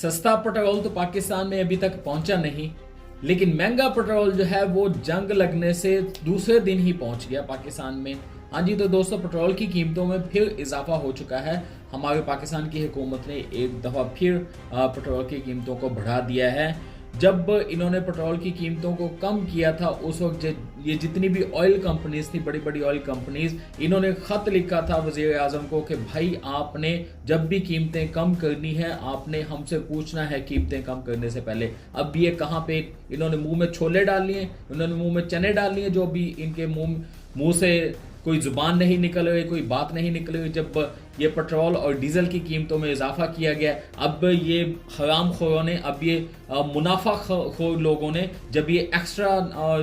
सस्ता पेट्रोल तो पाकिस्तान में अभी तक पहुंचा नहीं, लेकिन महंगा पेट्रोल जो है वो जंग लगने से दूसरे दिन ही पहुंच गया पाकिस्तान में। हाँ जी, तो दोस्तों पेट्रोल की कीमतों में फिर इजाफा हो चुका है। हमारे पाकिस्तान की हुकूमत ने एक दफ़ा फिर पेट्रोल की कीमतों को बढ़ा दिया है। जब इन्होंने पेट्रोल की कीमतों को कम किया था उस वक्त ये जितनी भी ऑयल कंपनीज थी, बड़ी बड़ी ऑयल कंपनीज, इन्होंने खत लिखा था वजीर आजम को कि भाई आपने जब भी कीमतें कम करनी है आपने हमसे पूछना है कीमतें कम करने से पहले। अब ये कहाँ पे इन्होंने मुंह में छोले डाल लिए, इन्होंने मुंह में चने डाल लिए, जो भी इनके मुंह से कोई जुबान नहीं निकल रही, कोई बात नहीं निकल रही। जब ये पेट्रोल और डीजल की कीमतों में इजाफा किया गया, अब ये हराम खोरों ने, अब ये मुनाफा खोर लोगों ने जब ये एक्स्ट्रा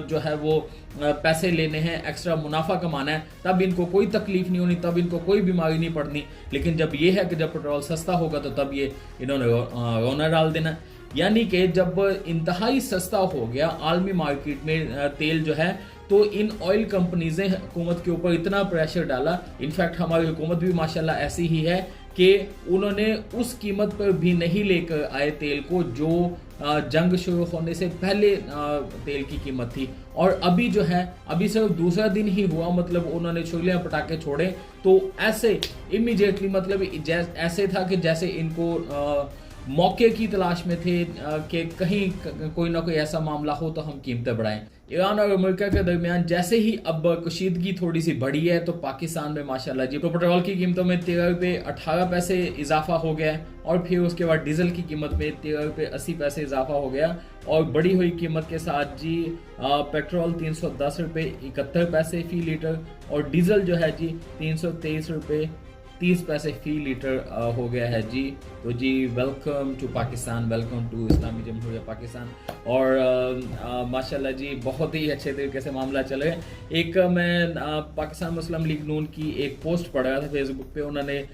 जो है वो पैसे लेने हैं, एक्स्ट्रा मुनाफा कमाना है, तब इनको कोई तकलीफ नहीं होनी, तब इनको कोई बीमारी नहीं पड़नी। लेकिन जब ये है कि जब पेट्रोल सस्ता होगा तो तब ये इन्होंने रोना डाल देना। यानी कि जब इंतहाई सस्ता हो गया आलमी मार्केट में तेल जो है, तो इन ऑयल कंपनीज ने हुकूमत के ऊपर इतना प्रेशर डाला। इनफैक्ट हमारी हुकूमत भी माशाल्लाह ऐसी ही है कि उन्होंने उस कीमत पर भी नहीं लेकर आए तेल को जो जंग शुरू होने से पहले तेल की कीमत थी। और अभी जो है, अभी सिर्फ दूसरा दिन ही हुआ, मतलब उन्होंने छोले पटाखे छोड़े तो ऐसे इमीडिएटली, मतलब ऐसे था कि जैसे इनको मौके की तलाश में थे कि कहीं कोई ना कोई ऐसा मामला हो तो हम कीमतें बढ़ाएं। ईरान और अमेरिका के दरमियान जैसे ही अब कशीदगी थोड़ी सी बढ़ी है तो पाकिस्तान में माशाल्लाह जी तो पेट्रोल की कीमतों में 13 रुपये 18 पैसे इजाफा हो गया है, और फिर उसके बाद डीजल की कीमत में 13 रुपये 80 पैसे इजाफा हो गया, और बढ़ी हुई कीमत के साथ जी पेट्रोल 310 रुपये 71 पैसे फी लीटर, और डीजल जो है जी 323 रुपये 30 पैसे फी लीटर हो गया है जी। तो जी welcome to Pakistan, welcome to इस्लामी जमहूरिया पाकिस्तान। और माशाल्लाह जी बहुत ही अच्छे तरीके से मामला चल रहा है। एक मैं पाकिस्तान मुस्लिम लीग नून की एक पोस्ट पढ़ रहा था फेसबुक पे, उन्होंने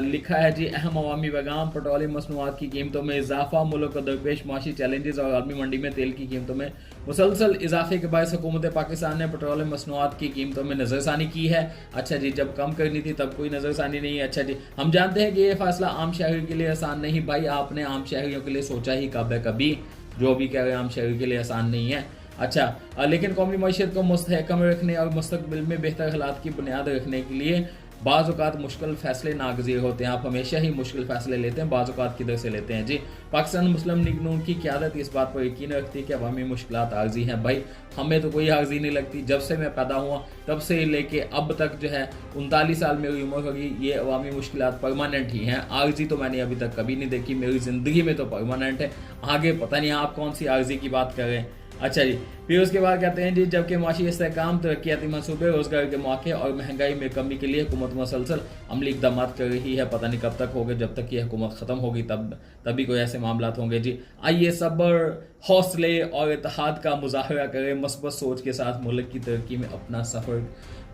लिखा है जी अहम अवामी पैगाम, पेट्रोलियम मसनूआत की कीमतों में इजाफा, मुल्क को दरपेश माशी चैलेंजेस और आलमी मंडी में तेल की कीमतों में मुसलसल इजाफे के बायस हुकूमत पाकिस्तान ने पेट्रोलियम मसनूआत की कीमतों में नज़रसानी की है। अच्छा जी, जब कम करनी थी तब कोई नज़रसानी नहीं है। अच्छा जी, हम जानते हैं कि ये फैसला आम शहरी के लिए आसान नहीं। भाई आपने आम शहरियों के लिए सोचा ही कब है? कभी जो भी कह रहे हैं आम शहरी के लिए आसान नहीं है। अच्छा, लेकिन कौमी मईशत को मुस्तहकम रखने और मुस्तकबिल में बेहतर हालात की बुनियाद रखने के लिए बाज़ औक़ात मुश्किल फ़ैसले नागज़ीर होते हैं। आप हमेशा ही मुश्किल फ़ैसले लेते हैं, बाज़ औक़ात किधर से लेते हैं जी। पाकिस्तान मुस्लिम लीग नून की क़यादत इस बात पर यकीन रखती है कि अवामी मुश्किलात आर्जी हैं। भाई हमें तो कोई आर्जी नहीं लगती, जब से मैं पैदा हुआ तब से लेके अब तक जो है 39 साल मेरी उम्र होगी, ये अवामी मुश्किलात परमानेंट ही हैं। आर्जी तो मैंने अभी तक कभी नहीं देखी, मेरी ज़िंदगी में तो परमानेंट है। आगे पता नहीं आप कौन सी आर्जी की बात कर रहे हैं। अच्छा जी, फिर उसके बाद कहते हैं जी जबकि माशी इस्तेहकाम, तरक्याती मंसूबे, रोजगार के मौके और महंगाई में कमी के लिए हुकूमत मुसलसल अमली इक़दाम कर रही है। पता नहीं कब तक होंगे, जब तक ये हुकूमत ख़त्म होगी तभी कोई ऐसे मामला होंगे जी। आइए सब्र, हौसले और इत्तेहाद का मुज़ाहरा करें, मस्बत सोच के साथ मुल्क की तरक्की में अपना सफ़र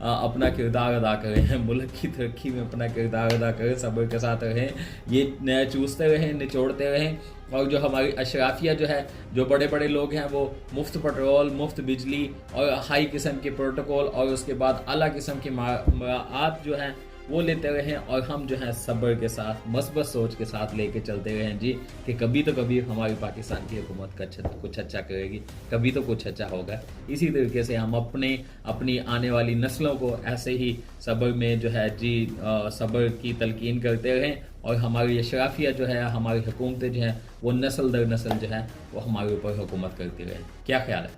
अपना किरदार अदा करें। मुल्क की तरक्की में अपना किरदार अदा करें, सब्र के साथ रहें, ये चूसते रहें, निचोड़ते रहें। और जो हमारी अशराफिया जो है, जो बड़े बड़े लोग हैं, वो मुफ्त पेट्रोल, मुफ्त बिजली और हाई किस्म के प्रोटोकॉल और उसके बाद आला किस्म की मराआत जो हैं वो लेते रहें, और हम जो है सब्र के साथ, मस्बत सोच के साथ लेके चलते रहें जी कि कभी तो कभी हमारी पाकिस्तान की हुकूमत का कुछ अच्छा करेगी, कभी तो कुछ अच्छा होगा। इसी तरीके से हम अपनी आने वाली नस्लों को ऐसे ही सब्र में जो है जी सब्र की तलकीन करते रहें, और हमारी अशराफिया जो है, हमारी हुकूमतें जो हैं वो नस्ल दर नस्ल जो है वो हमारे ऊपर हुकूमत करती रहें। क्या ख्याल है?